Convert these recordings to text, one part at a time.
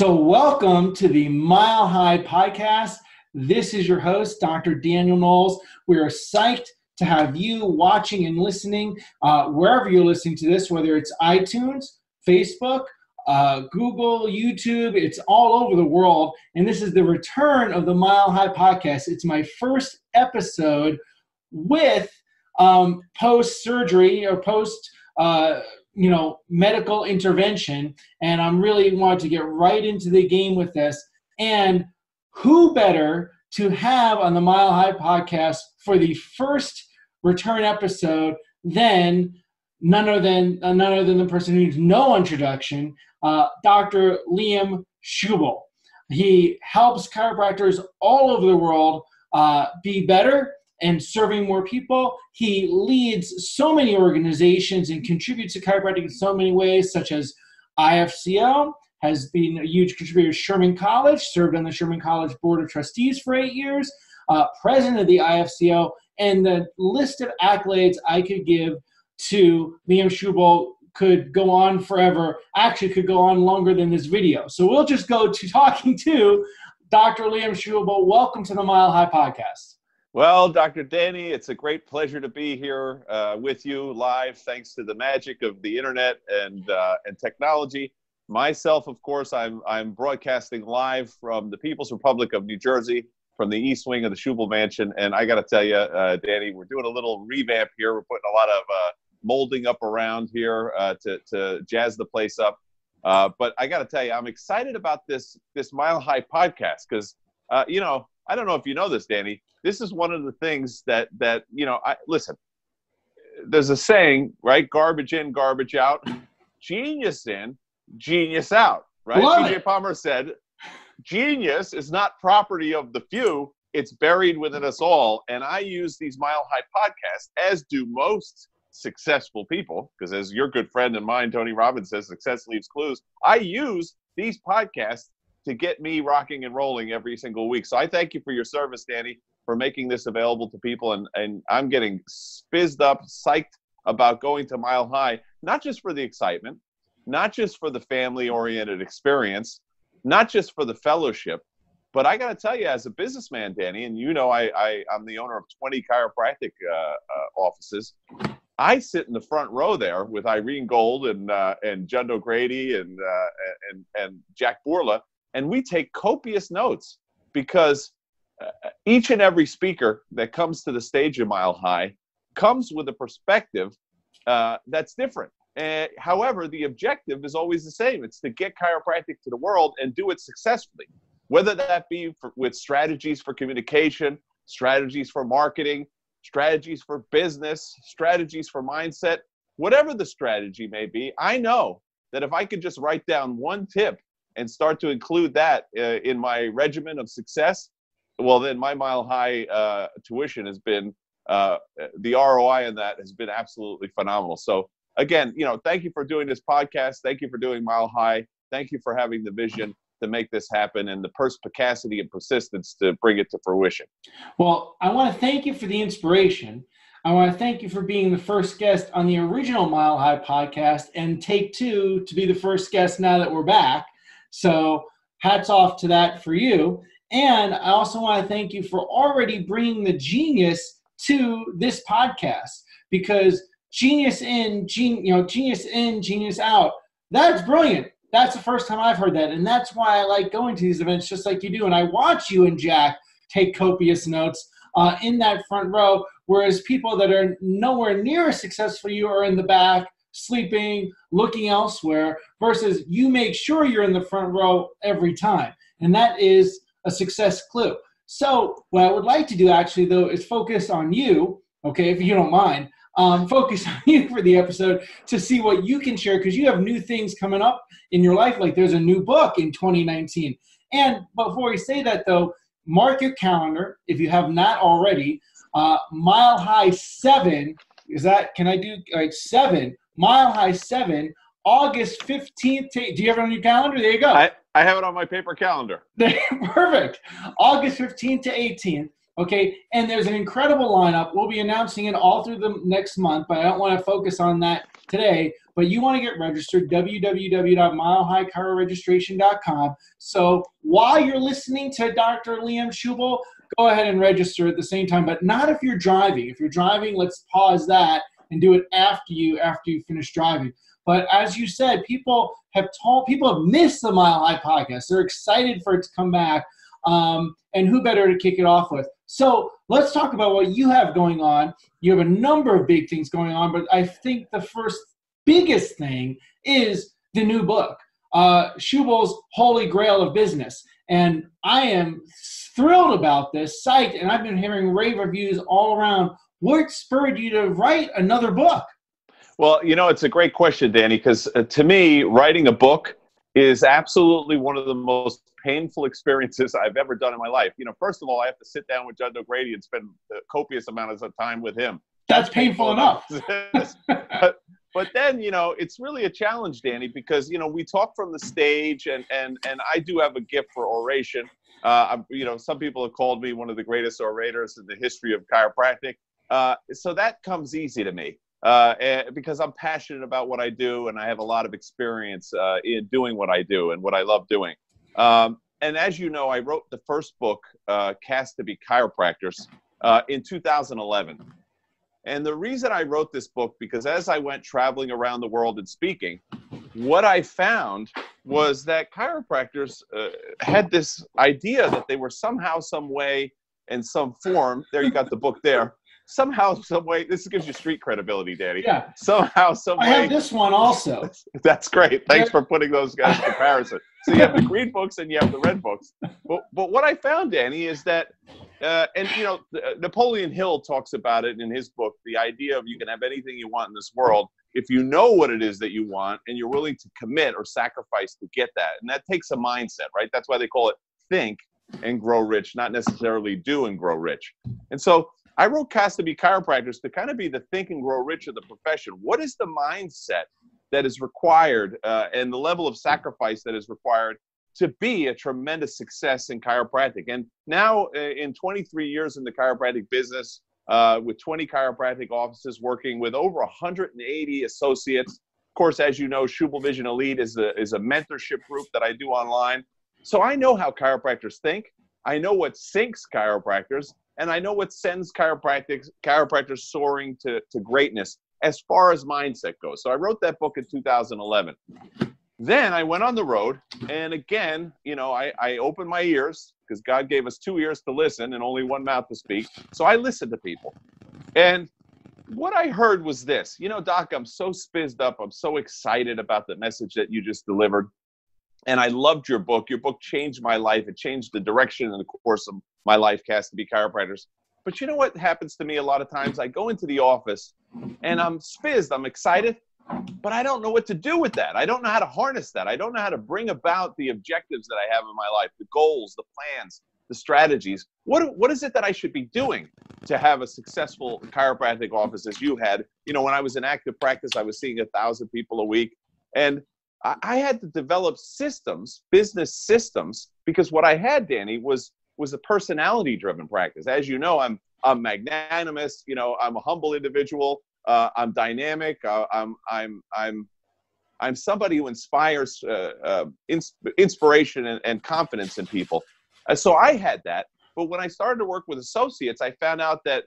So welcome to the Mile High Podcast. This is your host, Dr. Daniel Knowles. We are psyched to have you watching and listening wherever you're listening to this, whether it's iTunes, Facebook, Google, YouTube. It's all over the world. And this is the return of the Mile High Podcast. It's my first episode with post-surgery or medical intervention. And I'm really wanting to get right into the game with this. And who better to have on the Mile High Podcast for the first return episode than none other than the person who needs no introduction, Dr. Liam Schubel. He helps chiropractors all over the world be better and serving more people. He leads so many organizations and contributes to chiropractic in so many ways, such as IFCO, has been a huge contributor to Sherman College, served on the Sherman College Board of Trustees for 8 years, president of the IFCO, and the list of accolades I could give to Liam Schubel could go on forever, actually could go on longer than this video. So we'll just go to talking to Dr. Liam Schubel. Welcome to the Mile High Podcast. Well, Dr. Danny, it's a great pleasure to be here with you live, thanks to the magic of the internet and technology. Myself, of course, I'm broadcasting live from the People's Republic of New Jersey, from the East Wing of the Schubel Mansion. And I got to tell you, Danny, we're doing a little revamp here. We're putting a lot of molding up around here to jazz the place up. But I got to tell you, I'm excited about this Mile High Podcast because, I don't know if you know this, Danny. This is one of the things that listen, there's a saying, right? Garbage in, garbage out. Genius in, genius out, right? P.J. Palmer said, genius is not property of the few, it's buried within us all. And I use these Mile High podcasts, as do most successful people, because as your good friend and mine, Tony Robbins, says, success leaves clues. I use these podcasts to get me rocking and rolling every single week. So I thank you for your service, Danny, for making this available to people. And I'm getting spizzed up, psyched about going to Mile High, not just for the excitement, not just for the family-oriented experience, not just for the fellowship, but I got to tell you, as a businessman, Danny, and I'm the owner of 20 chiropractic offices. I sit in the front row there with Irene Gold and Jundo Grady and Jack Bourla, and we take copious notes because each and every speaker that comes to the stage of Mile High comes with a perspective that's different. However, the objective is always the same. It's to get chiropractic to the world and do it successfully, whether that be with strategies for communication, strategies for marketing, strategies for business, strategies for mindset, whatever the strategy may be. I know that if I could just write down one tip and start to include that in my regimen of success, well, then my Mile High tuition has been, the ROI in that has been absolutely phenomenal. So again, thank you for doing this podcast. Thank you for doing Mile High. Thank you for having the vision to make this happen and the perspicacity and persistence to bring it to fruition. Well, I want to thank you for the inspiration. I want to thank you for being the first guest on the original Mile High Podcast and take two to be the first guest now that we're back. So hats off to that for you. And I also want to thank you for already bringing the genius to this podcast, because genius in, genius out. That's brilliant. That's the first time I've heard that. And that's why I like going to these events just like you do. And I watch you and Jack take copious notes in that front row, whereas people that are nowhere near as successful you are in the back, sleeping, looking elsewhere, versus you make sure you're in the front row every time. And that is a success clue. So what I would like to do actually, though, is focus on you, okay, if you don't mind. Focus on you for the episode to see what you can share, because you have new things coming up in your life. Like there's a new book in 2019. And before we say that, though, mark your calendar if you have not already. Mile High 7 is that? Can I do 7? Mile High 7, August 15th. Do you have it on your calendar? There you go. I have it on my paper calendar. Perfect. August 15th to 18th. Okay, and there's an incredible lineup. We'll be announcing it all through the next month, but I don't want to focus on that today. But you want to get registered, www.milehighchiroregistration.com. So while you're listening to Dr. Liam Schubel, go ahead and register at the same time, but not if you're driving. If you're driving, let's pause that and do it after you finish driving. But as you said, people have missed the Mile High podcast. They're excited for it to come back. And who better to kick it off with? So let's talk about what you have going on. You have a number of big things going on, but I think the first biggest thing is the new book, Schubel's Holy Grail of Business. And I am thrilled about this, psyched, and I've been hearing rave reviews all around. What spurred you to write another book? Well, it's a great question, Danny, because to me, writing a book is absolutely one of the most painful experiences I've ever done in my life. First of all, I have to sit down with Judge O'Grady and spend a copious amount of time with him. That's painful enough. But then, it's really a challenge, Danny, because, we talk from the stage and I do have a gift for oration. Some people have called me one of the greatest orators in the history of chiropractic. So that comes easy to me because I'm passionate about what I do and I have a lot of experience in doing what I do and what I love doing. And as you know, I wrote the first book, Cast to be Chiropractors, in 2011. And the reason I wrote this book, because as I went traveling around the world and speaking, what I found was that chiropractors had this idea that they were somehow, some way, in some form, there you got the book there, somehow, some way, this gives you street credibility, Danny. Yeah. Somehow, some way. I have this one also. That's great. Thanks for putting those guys in comparison. So you have the green books and you have the red books. But what I found, Danny, is that, Napoleon Hill talks about it in his book, the idea of you can have anything you want in this world if you know what it is that you want and you're willing to commit or sacrifice to get that. And that takes a mindset, right? That's why they call it think and grow rich, not necessarily do and grow rich. And so I wrote Cast to be Chiropractors to kind of be the think and grow rich of the profession. What is the mindset that is required and the level of sacrifice that is required to be a tremendous success in chiropractic? And now in 23 years in the chiropractic business, with 20 chiropractic offices working with over 180 associates. Of course, as you know, Schubel Vision Elite is a mentorship group that I do online. So I know how chiropractors think. I know what sinks chiropractors, and I know what sends chiropractors soaring to greatness as far as mindset goes. So I wrote that book in 2011. Then I went on the road, and again, I opened my ears because God gave us 2 ears to listen and only one mouth to speak. So I listened to people. And what I heard was this, Doc, I'm so spizzed up. I'm so excited about the message that you just delivered. And I loved your book. Your book changed my life. It changed the direction and the course of my life, Cast to be Chiropractors. But you know what happens to me a lot of times? I go into the office and I'm spizzed. I'm excited, but I don't know what to do with that. I don't know how to harness that. I don't know how to bring about the objectives that I have in my life, the goals, the plans, the strategies. What is it that I should be doing to have a successful chiropractic office as you had? When I was in active practice, I was seeing 1,000 people a week. And I had to develop systems, business systems, because what I had, Danny, was a personality-driven practice. As you know, I'm magnanimous. I'm a humble individual. I'm dynamic. I'm somebody who inspires inspiration and confidence in people. So I had that. But when I started to work with associates, I found out that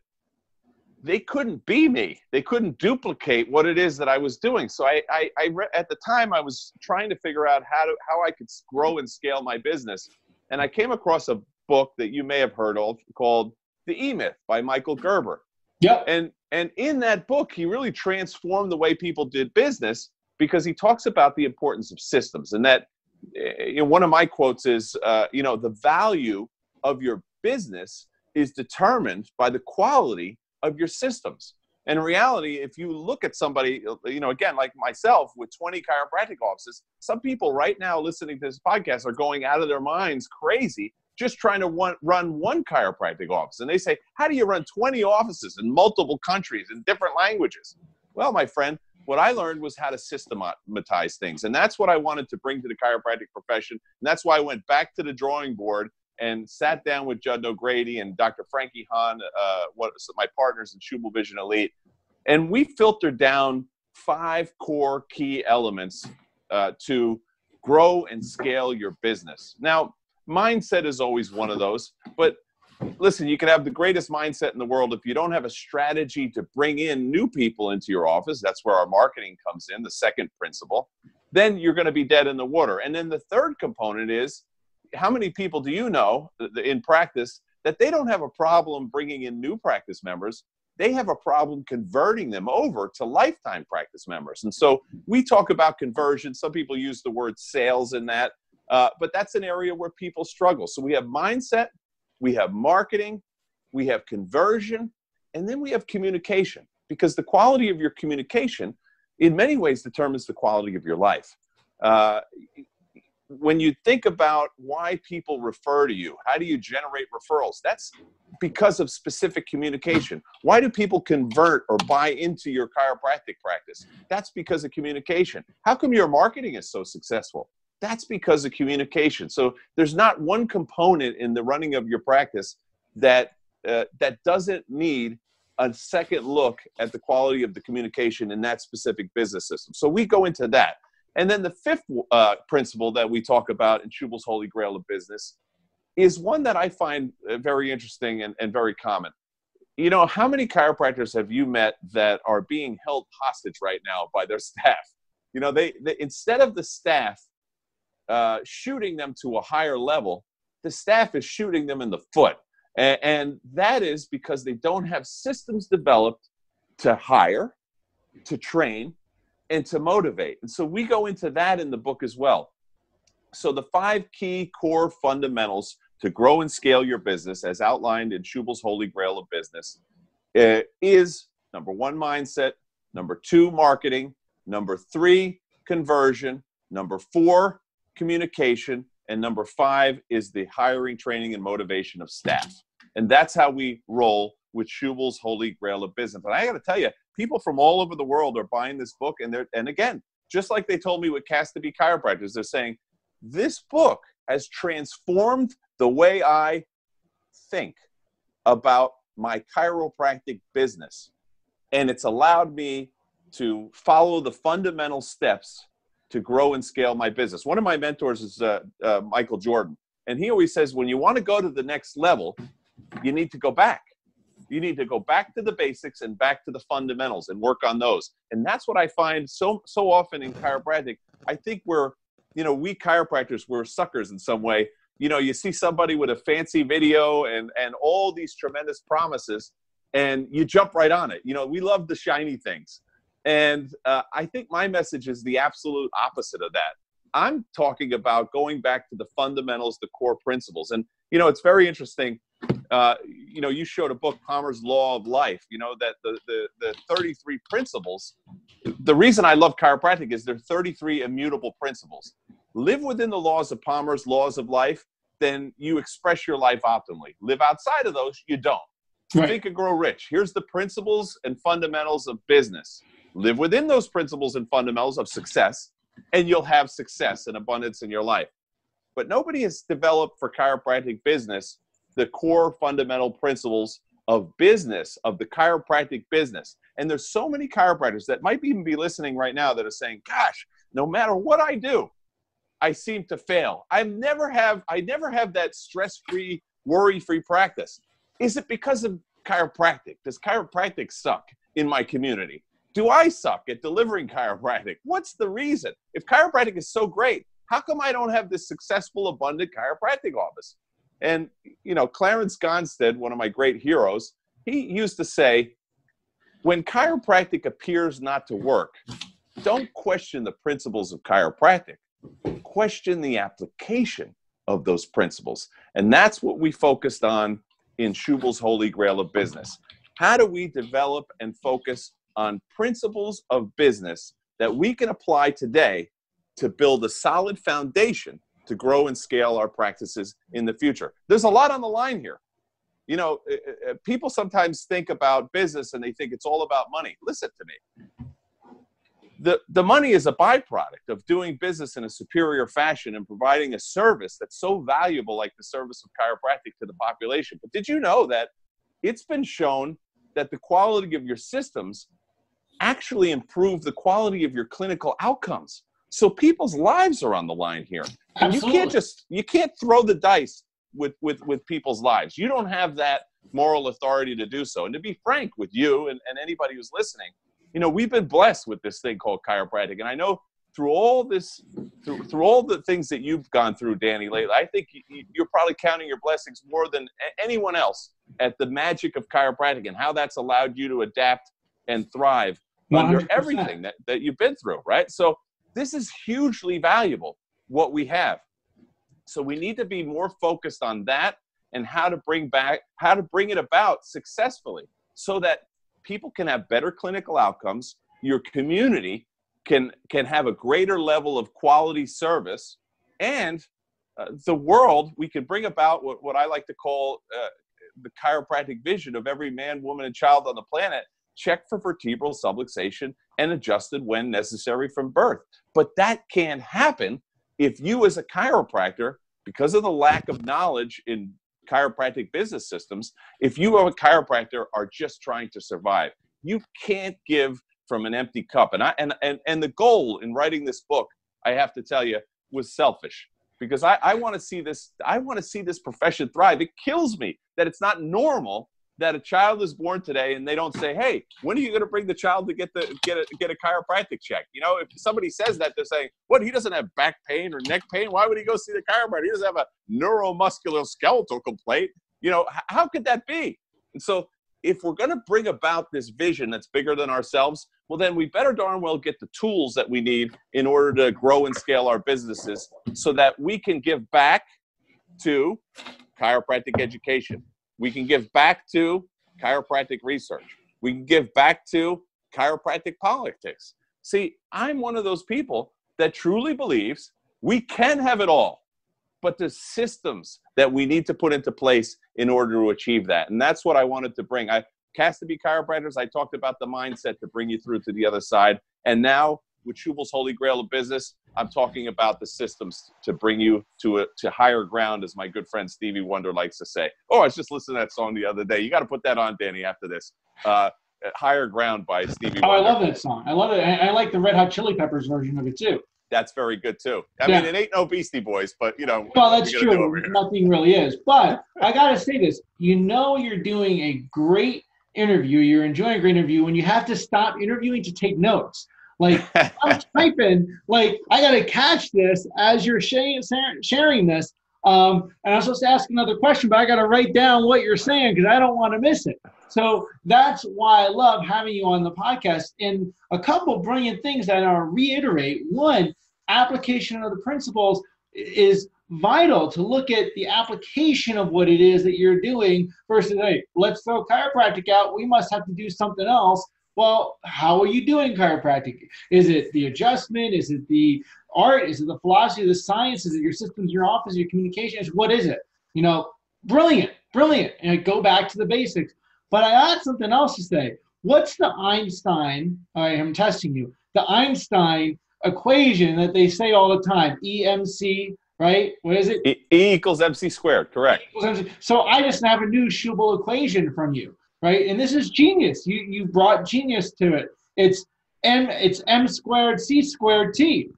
they couldn't be me. They couldn't duplicate what it is that I was doing. So I at the time, I was trying to figure out how I could grow and scale my business. And I came across a book that you may have heard of called The E-Myth by Michael Gerber. Yep. And in that book, he really transformed the way people did business because he talks about the importance of systems. And that one of my quotes is, the value of your business is determined by the quality of your systems. And in reality, if you look at somebody, again, like myself with 20 chiropractic offices, some people right now listening to this podcast are going out of their minds crazy just trying to run one chiropractic office. And they say, how do you run 20 offices in multiple countries in different languages? Well, my friend, what I learned was how to systematize things. And that's what I wanted to bring to the chiropractic profession. And that's why I went back to the drawing board and sat down with Judd O'Grady and Dr. Frankie Hahn, my partners in Schubel Vision Elite, and we filtered down 5 core key elements to grow and scale your business. Now, mindset is always one of those, but listen, you can have the greatest mindset in the world. If you don't have a strategy to bring in new people into your office, that's where our marketing comes in, the second principle, then you're going to be dead in the water. And then the third component is, how many people do you know in practice that they don't have a problem bringing in new practice members? They have a problem converting them over to lifetime practice members. And so we talk about conversion. Some people use the word sales in that, but that's an area where people struggle. So we have mindset, we have marketing, we have conversion, and then we have communication, because the quality of your communication in many ways determines the quality of your life. When you think about why people refer to you, how do you generate referrals? That's because of specific communication. Why do people convert or buy into your chiropractic practice? That's because of communication. How come your marketing is so successful? That's because of communication. So there's not one component in the running of your practice that doesn't need a second look at the quality of the communication in that specific business system. So we go into that. And then the fifth principle that we talk about in Schubel's Holy Grail of Business is one that I find very interesting and very common. You know, how many chiropractors have you met that are being held hostage right now by their staff? You know, they instead of the staff shooting them to a higher level, the staff is shooting them in the foot. And that is because they don't have systems developed to hire, to train, and to motivate. And so we go into that in the book as well. So the 5 key core fundamentals to grow and scale your business, as outlined in Schubel's Holy Grail of Business, is number 1, mindset, number 2, marketing, number 3, conversion, number 4, communication, and number 5 is the hiring, training, and motivation of staff. And that's how we roll with Schubel's Holy Grail of Business. And I got to tell you, people from all over the world are buying this book, and again, just like they told me with Cast to Be Chiropractors, they're saying, this book has transformed the way I think about my chiropractic business. And it's allowed me to follow the fundamental steps to grow and scale my business. One of my mentors is Michael Jordan. And he always says, when you want to go to the next level, you need to go back. You need to go back to the basics and back to the fundamentals and work on those. And that's what I find so often in chiropractic. I think we chiropractors, we're suckers in some way. You know, you see somebody with a fancy video and all these tremendous promises, and you jump right on it. You know, we love the shiny things. And I think my message is the absolute opposite of that. I'm talking about going back to the fundamentals, the core principles. And, you know, it's very interesting. You know, you showed a book, Palmer's Law of Life, you know, that the 33 principles. The reason I love chiropractic is there are 33 immutable principles. Live within the laws of Palmer's Laws of Life, then you express your life optimally. Live outside of those, you don't. Right. Think and grow rich. Here's the principles and fundamentals of business. Live within those principles and fundamentals of success, and you'll have success and abundance in your life. But nobody has developed for chiropractic business the core fundamental principles of business, of the chiropractic business. And there's so many chiropractors that might even be listening right now that are saying, gosh, no matter what I do, I seem to fail. I never have that stress-free, worry-free practice. Is it because of chiropractic? Does chiropractic suck in my community? Do I suck at delivering chiropractic? What's the reason? If chiropractic is so great, how come I don't have this successful, abundant chiropractic office? And, you know, Clarence Gonstead, one of my great heroes, he used to say, when chiropractic appears not to work, don't question the principles of chiropractic. Question the application of those principles. And that's what we focused on in Schubel's Holy Grail of Business. How do we develop and focus on principles of business that we can apply today to build a solid foundation to grow and scale our practices in the future? There's a lot on the line here. You know, people sometimes think about business and they think it's all about money. Listen to me. The money is a byproduct of doing business in a superior fashion and providing a service that's so valuable, like the service of chiropractic, to the population. But did you know that it's been shown that the quality of your systems actually improve the quality of your clinical outcomes? So people's lives are on the line here. And Absolutely. you can't throw the dice with people's lives. You don't have that moral authority to do so. And to be frank with you and anybody who's listening, you know, we've been blessed with this thing called chiropractic. And I know through all this, through all the things that you've gone through, Danny, lately, I think you're probably counting your blessings more than anyone else at the magic of chiropractic and how that's allowed you to adapt and thrive 100%. under everything that you've been through, right? So this is hugely valuable, what we have. So we need to be more focused on that and how to bring it about successfully so that people can have better clinical outcomes, your community can have a greater level of quality service, and the world, we can bring about what I like to call the chiropractic vision of every man, woman, and child on the planet, check for vertebral subluxation and adjusted when necessary from birth. But that can't happen if you as a chiropractor, because of the lack of knowledge in chiropractic business systems, if you are a chiropractor are just trying to survive. You can't give from an empty cup. And the goal in writing this book, I have to tell you, was selfish, because I want to see this profession thrive. It kills me that it's not normal that a child is born today and they don't say, hey, when are you going to bring the child to get a chiropractic check? You know, if somebody says that, they're saying, what, he doesn't have back pain or neck pain? Why would he go see the chiropractor? He doesn't have a neuromuscular skeletal complaint. You know, how could that be? And so if we're going to bring about this vision that's bigger than ourselves, well, then we better darn well get the tools that we need in order to grow and scale our businesses so that we can give back to chiropractic education. We can give back to chiropractic research. We can give back to chiropractic politics. See, I'm one of those people that truly believes we can have it all, but the systems that we need to put into place in order to achieve that. And that's what I wanted to bring. Cast to be chiropractors, I talked about the mindset to bring you through to the other side. And now with Schubel's Holy Grail of Business, I'm talking about the systems to bring you to higher ground, as my good friend Stevie Wonder likes to say. Oh, I was just listening to that song the other day. You got to put that on, Danny, after this. Higher Ground by Stevie Wonder. Oh, I love that song. I love it. I like the Red Hot Chili Peppers version of it too. That's very good too. I mean, it ain't no Beastie Boys, but you know. Well, that's true. Nothing really is. But I got to say this. You know you're doing a great interview. You're enjoying a great interview when you have to stop interviewing to take notes. Like, I'm typing, like, I got to catch this as you're sharing this. And I'm supposed to ask another question, but I got to write down what you're saying because I don't want to miss it. So that's why I love having you on the podcast. And a couple brilliant things that I'll reiterate. One, application of the principles is vital to look at the application of what it is that you're doing versus, hey, let's throw chiropractic out. We must have to do something else. Well, how are you doing chiropractic? Is it the adjustment? Is it the art? Is it the philosophy, the science? Is it your systems, your office, your communications? What is it? You know, brilliant. And go back to the basics. But I had something else to say. What's the Einstein, I'm testing you, the Einstein equation that they say all the time, EMC, right? What is it? E equals MC squared, correct. So I just have a new Schubel equation from you. Right, and this is genius. You brought genius to it. It's M squared C squared T.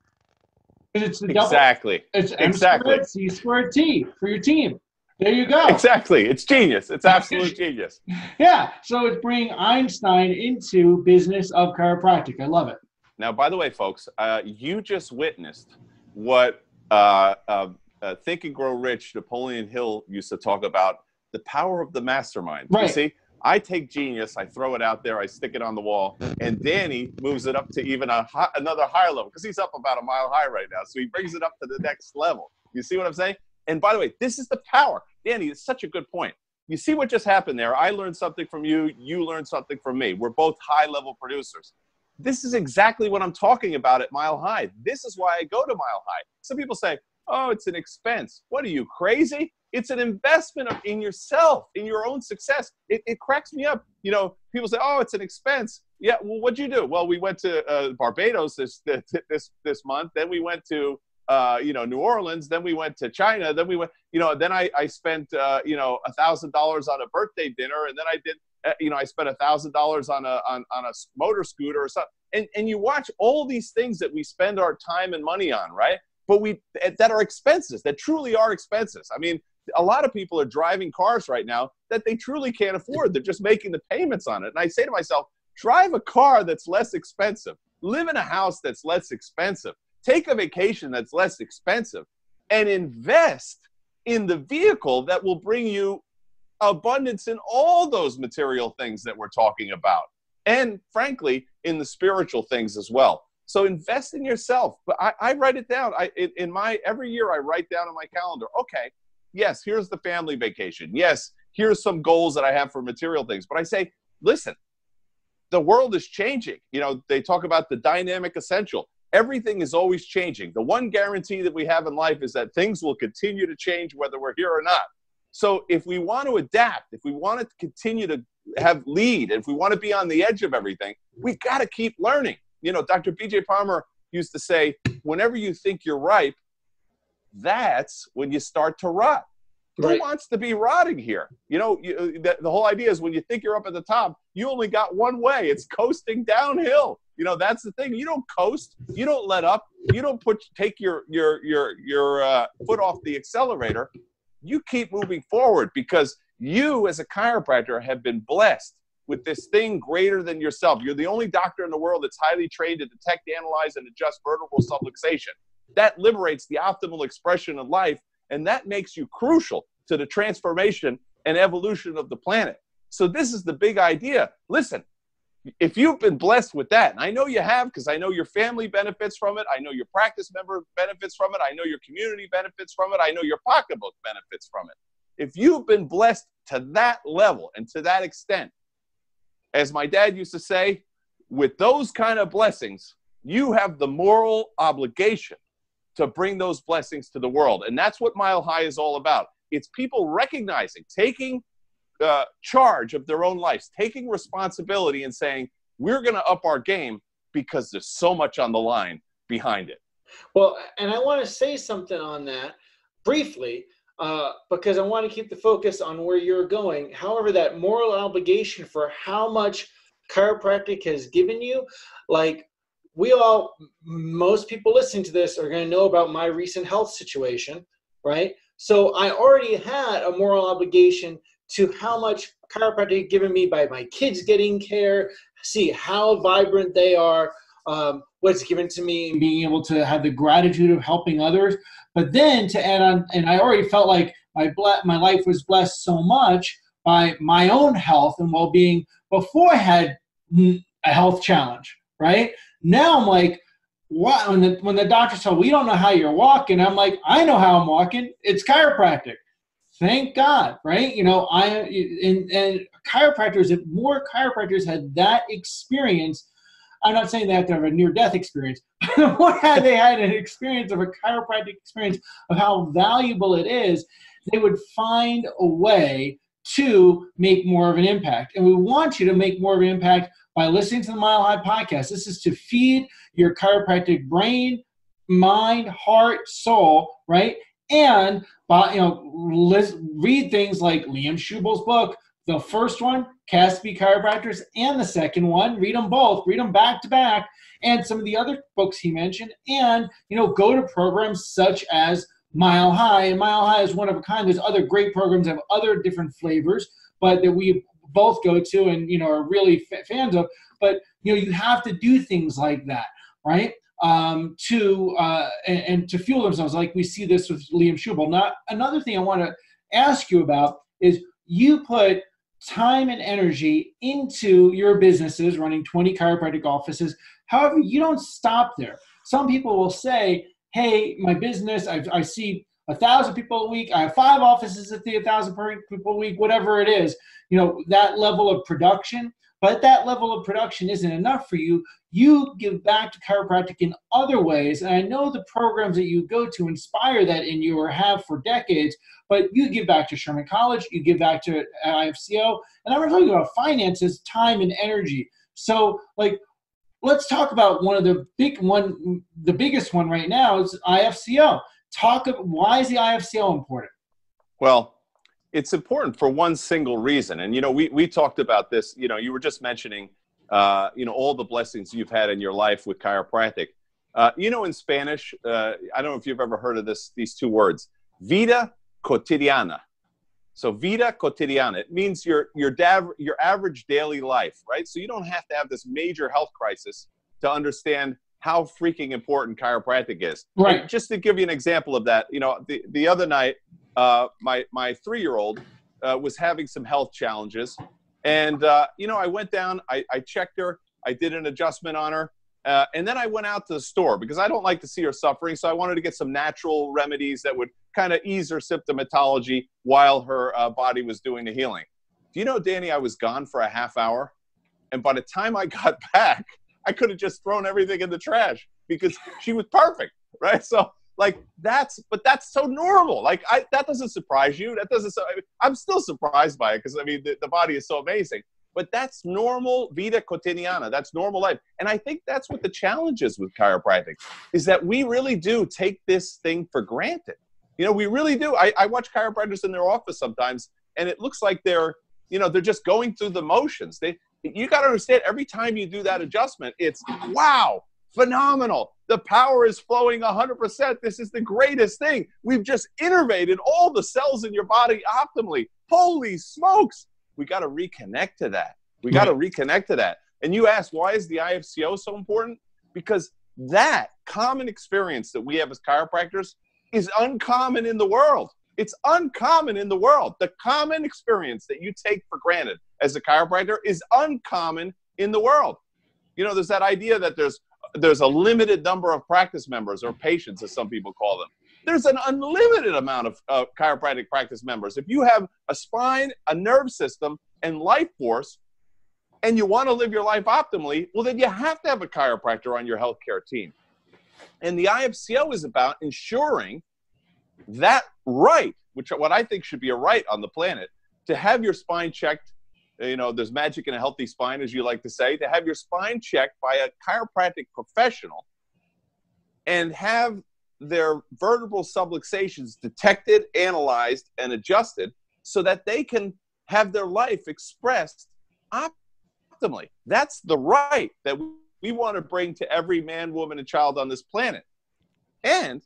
It's the double. Exactly. It's M squared C squared T for your team. There you go. Exactly. It's genius. It's absolute genius. Yeah. So it's bringing Einstein into business of chiropractic. I love it. Now, by the way, folks, you just witnessed what Think and Grow Rich, Napoleon Hill used to talk about, the power of the mastermind. Right. You see? I take genius, I throw it out there, I stick it on the wall, and Danny moves it up to even another higher level because he's up about a mile high right now. So he brings it up to the next level. You see what I'm saying? And by the way, this is the power. Danny, it's such a good point. You see what just happened there? I learned something from you. You learned something from me. We're both high-level producers. This is exactly what I'm talking about at Mile High. This is why I go to Mile High. Some people say, oh, it's an expense. What are you, crazy? It's an investment in yourself, in your own success. It cracks me up. You know, people say, oh, it's an expense. Yeah. Well, what'd you do? Well, we went to Barbados this month. Then we went to New Orleans. Then we went to China. Then we went. Then I spent $1,000 on a birthday dinner, and then I did. I spent $1,000 on a motor scooter or something. And you watch all these things that we spend our time and money on, right? But that are expenses, that truly are expenses. I mean, a lot of people are driving cars right now that they truly can't afford. They're just making the payments on it. And I say to myself, drive a car that's less expensive. Live in a house that's less expensive. Take a vacation that's less expensive. And invest in the vehicle that will bring you abundance in all those material things that we're talking about. And frankly, in the spiritual things as well. So invest in yourself. But I write it down. Every year I write down on my calendar, okay, yes, here's the family vacation. Yes, here's some goals that I have for material things. But I say, listen, the world is changing. They talk about the dynamic essential. Everything is always changing. The one guarantee that we have in life is that things will continue to change whether we're here or not. So if we want to adapt, if we want to continue to have lead, if we want to be on the edge of everything, we got to keep learning. Dr. B.J. Palmer used to say, whenever you think you're ripe, that's when you start to rot. Right. Who wants to be rotting here? The whole idea is when you think you're up at the top, you only got one way. It's coasting downhill. That's the thing. You don't coast. You don't let up. You don't take your foot off the accelerator. You keep moving forward because you as a chiropractor have been blessed with this thing greater than yourself. You're the only doctor in the world that's highly trained to detect, analyze, and adjust vertebral subluxation. That liberates the optimal expression of life, and that makes you crucial to the transformation and evolution of the planet. So this is the big idea. Listen, if you've been blessed with that, and I know you have because I know your family benefits from it, I know your practice member benefits from it, I know your community benefits from it, I know your pocketbook benefits from it. If you've been blessed to that level and to that extent, as my dad used to say, with those kind of blessings, you have the moral obligation to bring those blessings to the world. And that's what Mile High is all about. It's people recognizing, taking charge of their own lives, taking responsibility and saying, we're going to up our game because there's so much on the line behind it. Well, and I want to say something on that briefly, because I want to keep the focus on where you're going. However, that moral obligation for how much chiropractic has given you, like most people listening to this are going to know about my recent health situation, right? So I already had a moral obligation to how much chiropractic given me by my kids getting care, see how vibrant they are, what's given to me, and being able to have the gratitude of helping others. But then to add on, and I already felt like my life was blessed so much by my own health and well-being before I had a health challenge, right? Now I'm like, what? When the doctor said, we don't know how you're walking, I'm like, I know how I'm walking. It's chiropractic. Thank God, right? And chiropractors, if more chiropractors had that experience, I'm not saying they have to have a near-death experience, but what had they had an experience of a chiropractic experience of how valuable it is, they would find a way to make more of an impact. And we want you to make more of an impact by listening to the Mile High podcast. This is to feed your chiropractic brain, mind, heart, soul, right? And read things like Liam Schubel's book, the first one, Caspi Chiropractors, and the second one. Read them both. Read them back to back. And some of the other books he mentioned. And, go to programs such as Mile High. And Mile High is one of a kind. There's other great programs that have other different flavors, but that we both go to and, are really fans of. But, you have to do things like that, right? To fuel themselves, like we see this with Liam Schubel. Now, another thing I want to ask you about is you put time and energy into your businesses, running 20 chiropractic offices. However, you don't stop there. Some people will say, hey, my business, I see 1,000 people a week. I have 5 offices at the 1,000 people a week, whatever it is, that level of production. But that level of production isn't enough for you. You give back to chiropractic in other ways. And I know the programs that you go to inspire that in you or have for decades, but you give back to Sherman College, you give back to IFCO. And I'm talking about finances, time, and energy. So, like, let's talk about the biggest one right now is IFCO. Why is the IFCO important? Well, it's important for one single reason. And, we talked about this, you were just mentioning, all the blessings you've had in your life with chiropractic. In Spanish, I don't know if you've ever heard of these two words, vida cotidiana. So vida cotidiana, it means your average daily life, right? So you don't have to have this major health crisis to understand how freaking important chiropractic is. Right. And just to give you an example of that, the other night, my 3-year-old was having some health challenges. And, I went down, I checked her, I did an adjustment on her. And then I went out to the store because I don't like to see her suffering. So I wanted to get some natural remedies that would kind of ease her symptomatology while her body was doing the healing. Do you know, Danny, I was gone for a half hour. And by the time I got back, I could have just thrown everything in the trash because she was perfect, right? So that's so normal. That doesn't surprise you. I'm still surprised by it because the body is so amazing. But that's normal vida cotidiana. That's normal life. And I think that's what the challenge is with chiropractic, is that we really do take this thing for granted. We really do. I watch chiropractors in their office sometimes, and it looks like they're just going through the motions. You got to understand, every time you do that adjustment, it's, wow, phenomenal. The power is flowing 100%. This is the greatest thing. We've just innervated all the cells in your body optimally. Holy smokes. We got to reconnect to that. And you ask, why is the IFCO so important? Because that common experience that we have as chiropractors is uncommon in the world. It's uncommon in the world. The common experience that you take for granted as a chiropractor is uncommon in the world. There's that idea that there's a limited number of practice members, or patients, as some people call them. There's an unlimited amount of chiropractic practice members. If you have a spine, a nerve system, and life force, and you want to live your life optimally, well, then you have to have a chiropractor on your healthcare team. And the IFCO is about ensuring that right, what I think should be a right on the planet, to have your spine checked. There's magic in a healthy spine, as you like to say, to have your spine checked by a chiropractic professional and have their vertebral subluxations detected, analyzed, and adjusted so that they can have their life expressed optimally. That's the right that we want to bring to every man, woman, and child on this planet. And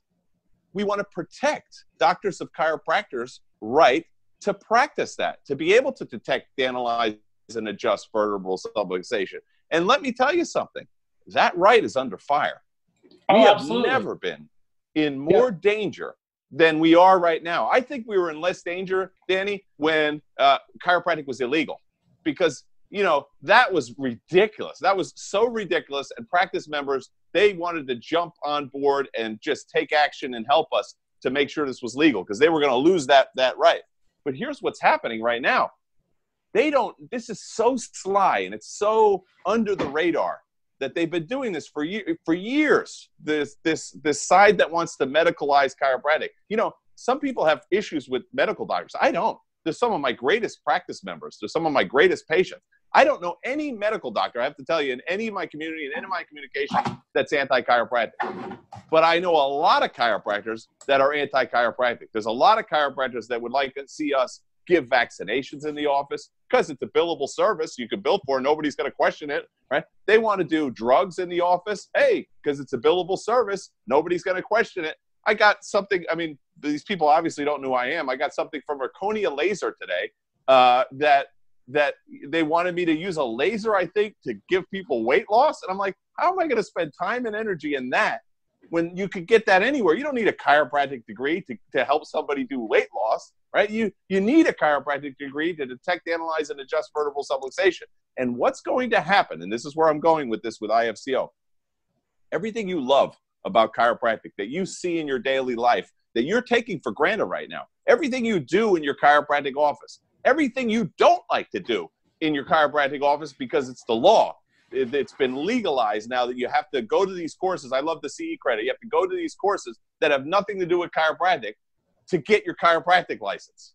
we want to protect doctors of chiropractors' right to practice that, to be able to detect, analyze, and adjust vertebral subluxation. And let me tell you something, that right is under fire. We have never been in more danger than we are right now. I think we were in less danger, Danny, when chiropractic was illegal, because that was ridiculous. That was so ridiculous. And practice members, they wanted to jump on board and just take action and help us to make sure this was legal, because they were going to lose that right. But here's what's happening right now. This is so sly and it's so under the radar that they've been doing this for years. This side that wants to medicalize chiropractic. Some people have issues with medical doctors. I don't. They're some of my greatest practice members. They're some of my greatest patients. I don't know any medical doctor, I have to tell you, in any of my community, in any of my communication, that's anti-chiropractic. But I know a lot of chiropractors that are anti-chiropractic. There's a lot of chiropractors that would like to see us give vaccinations in the office because it's a billable service. You can bill for it. Nobody's going to question it, right? They want to do drugs in the office. Hey, because it's a billable service. Nobody's going to question it. I got something. These people obviously don't know who I am. I got something from Erconia Laser today that they wanted me to use a laser, I think, to give people weight loss. And I'm like, how am I going to spend time and energy in that when you could get that anywhere? You don't need a chiropractic degree to help somebody do weight loss, right? You need a chiropractic degree to detect, analyze, and adjust vertebral subluxation. And what's going to happen, and this is where I'm going with this with IFCO, everything you love about chiropractic that you see in your daily life that you're taking for granted right now, everything you do in your chiropractic office, everything you don't like to do in your chiropractic office because it's the law. It's been legalized now that you have to go to these courses. I love the CE credit. You have to go to these courses that have nothing to do with chiropractic to get your chiropractic license.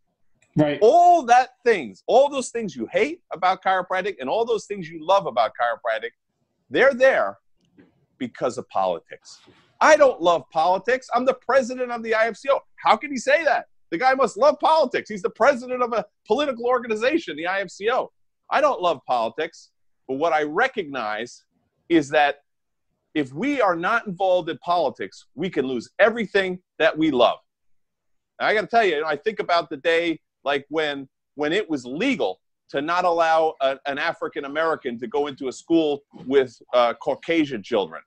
Right. All those things you hate about chiropractic and all those things you love about chiropractic, they're there because of politics. I don't love politics. I'm the president of the IFCO. How can he say that? The guy must love politics. He's the president of a political organization, the IFCO. I don't love politics, but what I recognize is that if we are not involved in politics, we can lose everything that we love. And I got to tell you, I think about the day like when it was legal to not allow an African-American to go into a school with Caucasian children.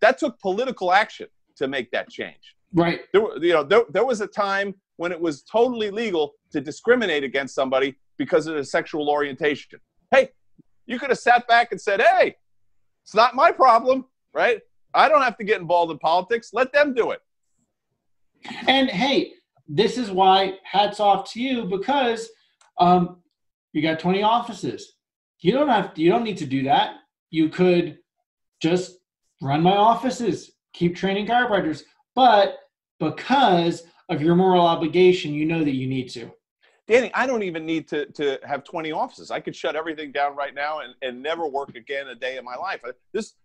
That took political action to make that change. Right. There was a time when it was totally legal to discriminate against somebody because of their sexual orientation. Hey, you could have sat back and said, hey, it's not my problem, right? I don't have to get involved in politics. Let them do it. And hey, this is why hats off to you, because you got 20 offices. You don't need to do that. You could just run my offices, keep training chiropractors, but because of your moral obligation, you know that you need to. Danny, I don't even need to have 20 offices. I could shut everything down right now and never work again a day in my life.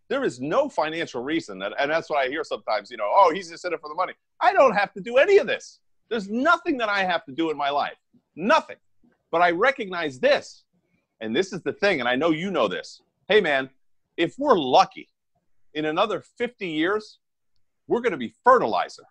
There is no financial reason, and that's what I hear sometimes, oh, he's just in it for the money. I don't have to do any of this. There's nothing that I have to do in my life. Nothing. But I recognize this, and this is the thing, and I know you know this. Hey, man, if we're lucky, in another 50 years, we're going to be fertilizer.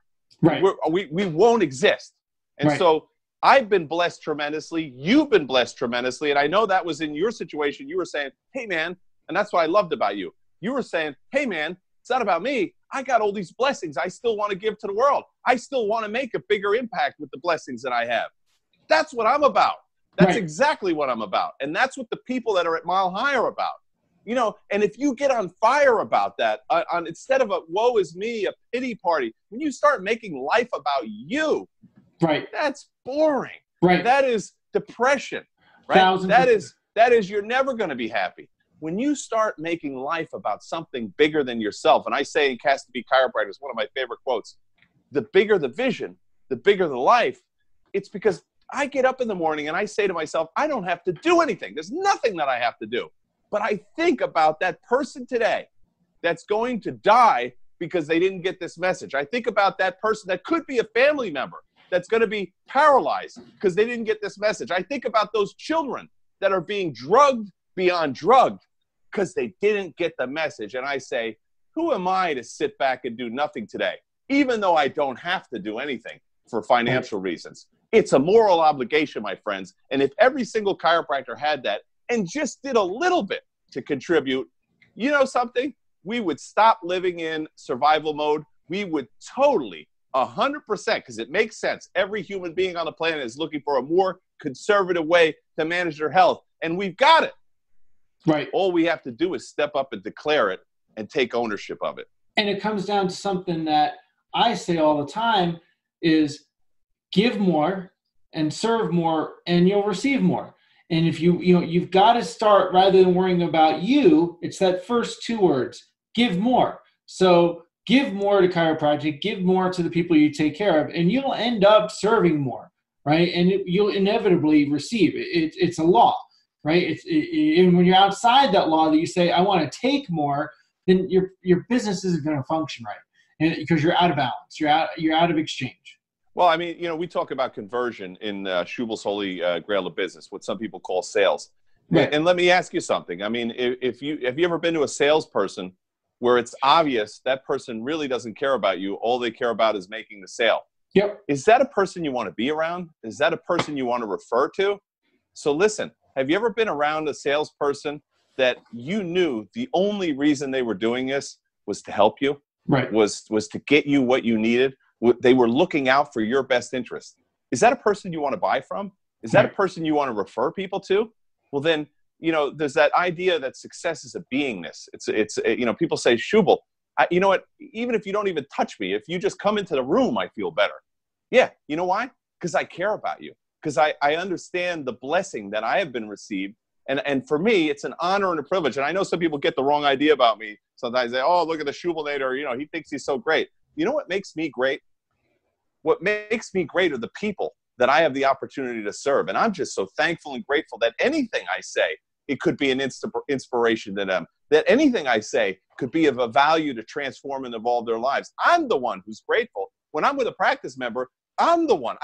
Right. We won't exist. And right. So I've been blessed tremendously. You've been blessed tremendously. And I know that was in your situation. You were saying, hey, man, and that's what I loved about you. You were saying, hey, man, it's not about me. I got all these blessings I still want to give to the world. I still want to make a bigger impact with the blessings that I have. That's what I'm about. That's right. Exactly what I'm about. And that's what the people that are at Mile High are about. And if you get on fire about that, instead of a woe is me, a pity party, when you start making life about you, right, that's boring. Right. That is depression. Right. That is you're never going to be happy. When you start making life about something bigger than yourself, and I say in Cast to Be Chiropractor, it's one of my favorite quotes, the bigger the vision, the bigger the life. It's because I get up in the morning and I say to myself, I don't have to do anything. There's nothing that I have to do. But I think about that person today that's going to die because they didn't get this message. I think about that person that could be a family member that's going to be paralyzed because they didn't get this message. I think about those children that are being drugged beyond drugged because they didn't get the message. And I say, who am I to sit back and do nothing today, even though I don't have to do anything for financial reasons? It's a moral obligation, my friends. And if every single chiropractor had that, and just did a little bit to contribute, you know something? We would stop living in survival mode. We would totally, 100%, because it makes sense. Every human being on the planet is looking for a more conservative way to manage their health, and we've got it. Right. All we have to do is step up and declare it and take ownership of it. And it comes down to something that I say all the time is give more and serve more, and you'll receive more. And if you've got to start, rather than worrying about you, it's that first two words, give more. So give more to chiropractic, give more to the people you take care of, and you'll end up serving more, right? And you'll inevitably receive. It's a law, right? And when you're outside that law that you say, I want to take more, then your business isn't going to function right, and because you're out of balance, you're out of exchange. Well, I mean, we talk about conversion in Schubel's Holy Grail of Business, what some people call sales. Right. And let me ask you something. I mean, have you ever been to a salesperson where it's obvious that person really doesn't care about you? All they care about is making the sale. Yep. Is that a person you want to be around? Is that a person you want to refer to? So listen, have you ever been around a salesperson that you knew the only reason they were doing this was to help you? Right. Was to get you what you needed? They were looking out for your best interest. Is that a person you want to buy from? Is that a person you want to refer people to? Well, then, there's that idea that success is a beingness. It's people say, Shubel, you know what? Even if you don't even touch me, if you just come into the room, I feel better. Yeah. You know why? Because I care about you. Because I understand the blessing that I have been received. And for me, it's an honor and a privilege. And I know some people get the wrong idea about me. Sometimes they, oh, look at the Shubelnator. He thinks he's so great. You know what makes me great? What makes me great are the people that I have the opportunity to serve. And I'm just so thankful and grateful that anything I say, it could be an inspiration to them, that anything I say could be of a value to transform and evolve their lives. I'm the one who's grateful. When I'm with a practice member, I'm the one.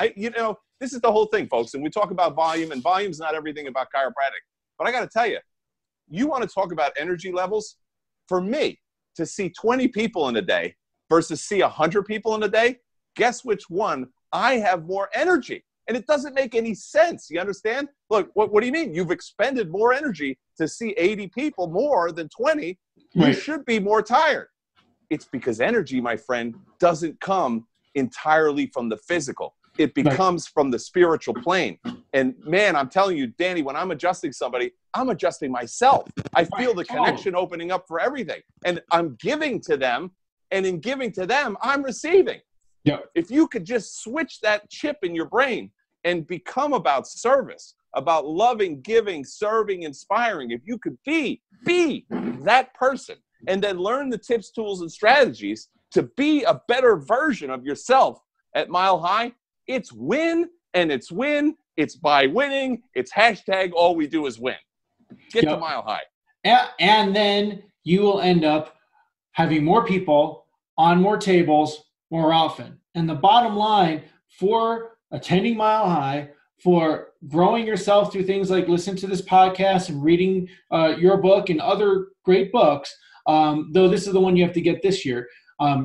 This is the whole thing, folks. And we talk about volume, and volume's not everything about chiropractic. But I got to tell you, you want to talk about energy levels? For me, to see 20 people in a day versus see 100 people in a day, guess which one I have more energy? And it doesn't make any sense. You understand? Look, what do you mean? You've expended more energy to see 80 people more than 20. You should be more tired. It's because energy, my friend, doesn't come entirely from the physical. It becomes from the spiritual plane. And man, I'm telling you, Danny, when I'm adjusting somebody, I'm adjusting myself. I feel the connection opening up for everything. And I'm giving to them. And in giving to them, I'm receiving. Yeah. If you could just switch that chip in your brain and become about service, about loving, giving, serving, inspiring, if you could be that person and then learn the tips, tools, and strategies to be a better version of yourself at Mile High, it's win and it's win. It's by winning. It's hashtag all we do is win. Get to Mile High. And then you will end up having more people on more tables more often. And the bottom line for attending Mile High, for growing yourself through things like listening to this podcast and reading your book and other great books, though this is the one you have to get this year,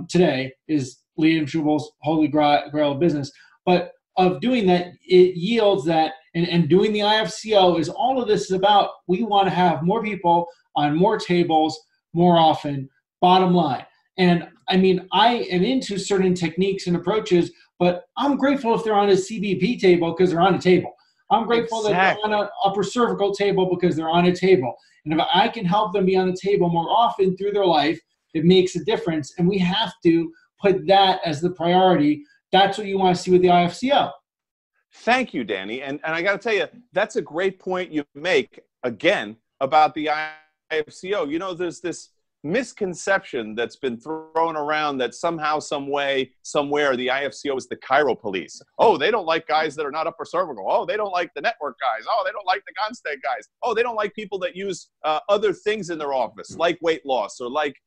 today, is Liam Schubel's Holy Grail of Business. But of doing that, it yields that, and doing the IFCO is all of this is about. We want to have more people on more tables more often, bottom line. And I mean, I am into certain techniques and approaches, but I'm grateful if they're on a CBP table because they're on a table. I'm grateful that they're on an upper cervical table because they're on a table. And if I can help them be on the table more often through their life, it makes a difference. And we have to put that as the priority. That's what you want to see with the IFCO. Thank you, Danny. And I got to tell you, that's a great point you make, again, about the IFCO. You know, there's this misconception that's been thrown around that somehow, some way, somewhere, the IFCO is the chiro police. Oh, they don't like guys that are not upper cervical. Oh, they don't like the network guys. Oh, they don't like the Gonstead guys. Oh, they don't like people that use other things in their office, like weight loss or like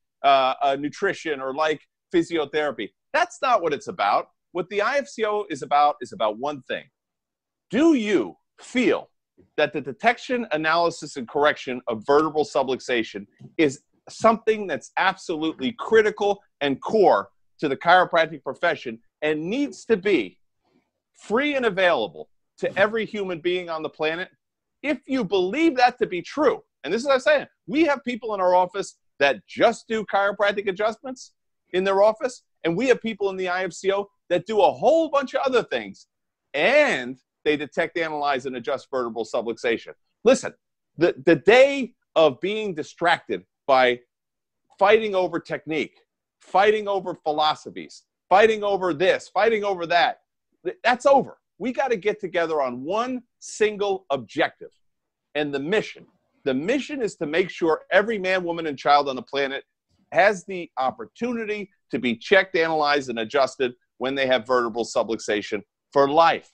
nutrition or like physiotherapy. That's not what it's about. What the IFCO is about one thing. Do you feel that the detection, analysis, and correction of vertebral subluxation is something that's absolutely critical and core to the chiropractic profession and needs to be free and available to every human being on the planet? If you believe that to be true, and this is what I'm saying, we have people in our office that just do chiropractic adjustments in their office, and we have people in the IFCO that do a whole bunch of other things, and they detect, analyze, and adjust vertebral subluxation. Listen, the day of being distracted by fighting over technique, fighting over philosophies, fighting over this, fighting over that, that's over. We got to get together on one single objective. And the mission is to make sure every man, woman, and child on the planet has the opportunity to be checked, analyzed, and adjusted when they have vertebral subluxation for life.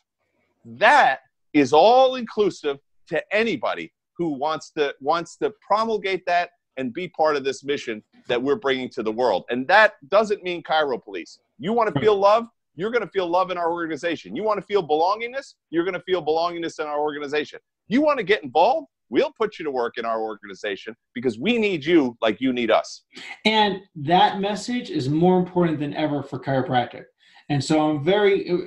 That is all inclusive to anybody who wants to promulgate that and be part of this mission that we're bringing to the world. And that doesn't mean chiro police. You want to feel love? You're going to feel love in our organization. You want to feel belongingness? You're going to feel belongingness in our organization. You want to get involved? We'll put you to work in our organization because we need you like you need us. And that message is more important than ever for chiropractic. And so I'm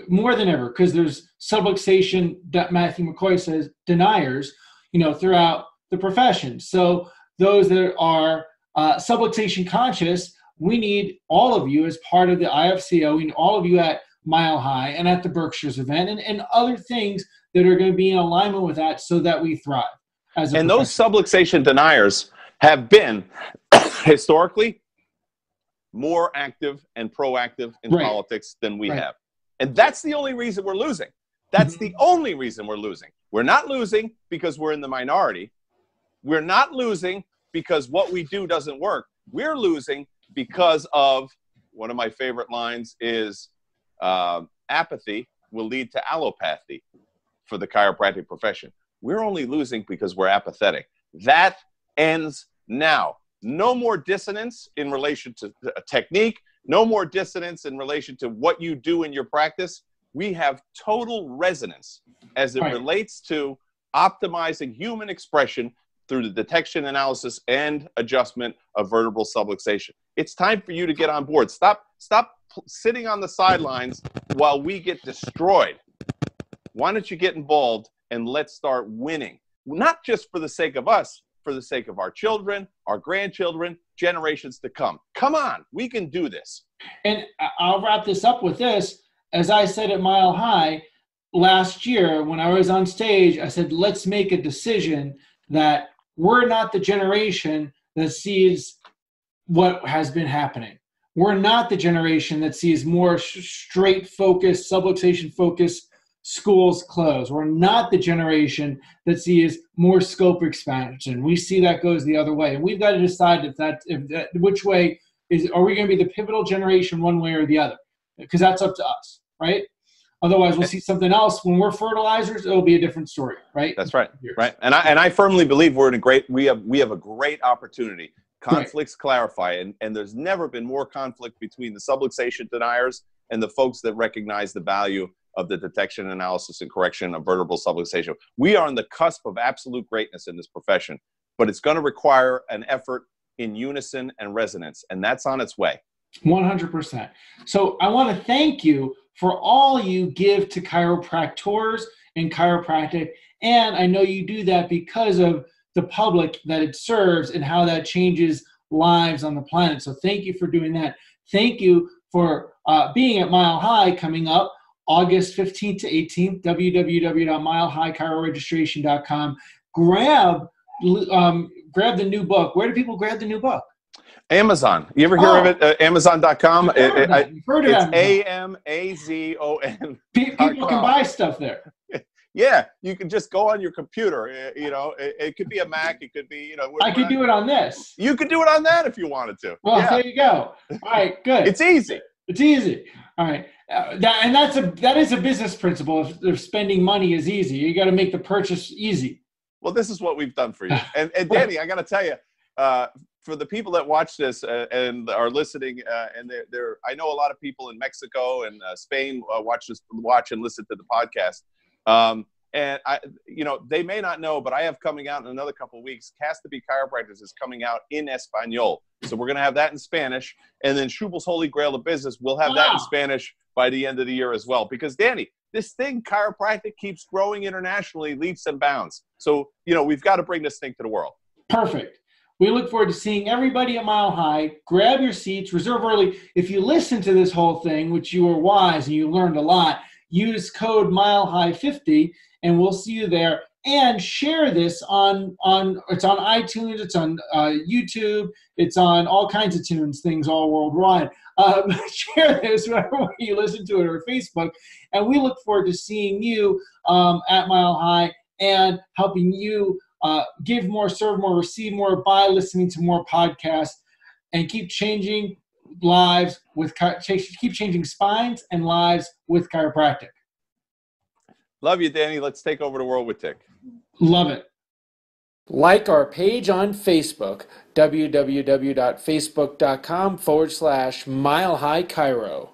more than ever, because there's subluxation that Matthew McCoy says deniers, throughout the profession. So those that are subluxation conscious, we need all of you as part of the IFCO, and all of you at Mile High and at the Berkshires event and other things that are going to be in alignment with that so that we thrive. And those subluxation deniers have been historically more active and proactive in politics than we have. And that's the only reason we're losing. That's the only reason we're losing. We're not losing because we're in the minority. We're not losing because what we do doesn't work. We're losing because of, one of my favorite lines is apathy will lead to allopathy for the chiropractic profession. We're only losing because we're apathetic. That ends now. No more dissonance in relation to a technique. No more dissonance in relation to what you do in your practice. We have total resonance as it relates to optimizing human expression through the detection, analysis, and adjustment of vertebral subluxation. It's time for you to get on board. Stop sitting on the sidelines while we get destroyed. Why don't you get involved and let's start winning? Not just for the sake of us, for the sake of our children, our grandchildren, generations to come. Come on, we can do this. And I'll wrap this up with this. As I said at Mile High last year, when I was on stage, I said, let's make a decision that we're not the generation that sees what has been happening. We're not the generation that sees more straight focus, subluxation focus schools close. We're not the generation that sees more scope expansion. We see that goes the other way. And we've got to decide which way are we going to be the pivotal generation one way or the other? Because that's up to us, right? Otherwise, we'll see something else. When we're fertilizers, it'll be a different story, right? That's right, right. And I firmly believe we have a great opportunity. Conflicts clarify, and there's never been more conflict between the subluxation deniers and the folks that recognize the value of the detection, analysis, and correction of vertebral subluxation. We are on the cusp of absolute greatness in this profession, but it's going to require an effort in unison and resonance, and that's on its way. 100%. So I want to thank you for all you give to chiropractors and chiropractic, and I know you do that because of the public that it serves and how that changes lives on the planet. So thank you for doing that. Thank you for being at Mile High coming up August 15th to 18th, www.milehighchiroregistration.com. Grab the new book. Where do people grab the new book? Amazon. You ever hear of it? Amazon.com. You've heard of it's Amazon. AMAZON. People can buy stuff there. Yeah, you can just go on your computer. It could be a Mac. It could be, I could do it on this. You could do it on that if you wanted to. Well, yeah. There you go. All right, good. It's easy. It's easy. All right. That is a business principle. If spending money is easy, you got to make the purchase easy. Well, this is what we've done for you. And Danny, I got to tell you, for the people that watch this and are listening, and I know a lot of people in Mexico and Spain watch and listen to the podcast. And they may not know, but I have coming out in another couple of weeks. Cast to Be Chiropractors is coming out in Espanol. So we're going to have that in Spanish. And then Schubel's Holy Grail of Business, we'll have that in Spanish by the end of the year as well. Because Danny, this thing, chiropractic, keeps growing internationally, leaps and bounds. So, we've got to bring this thing to the world. Perfect. We look forward to seeing everybody at Mile High. Grab your seats, reserve early. If you listen to this whole thing, which you were wise and you learned a lot, use code MileHigh50 and we'll see you there. And share this it's on iTunes, it's on YouTube, it's on all kinds of tunes, things all worldwide. Share this wherever you listen to it, or Facebook. And we look forward to seeing you at Mile High and helping you give more, serve more, receive more by listening to more podcasts, and keep changing lives keep changing spines and lives with chiropractic. Love you, Danny. Let's take over the world with Tick. Love it. Like our page on Facebook, www.facebook.com/Mile High Chiro.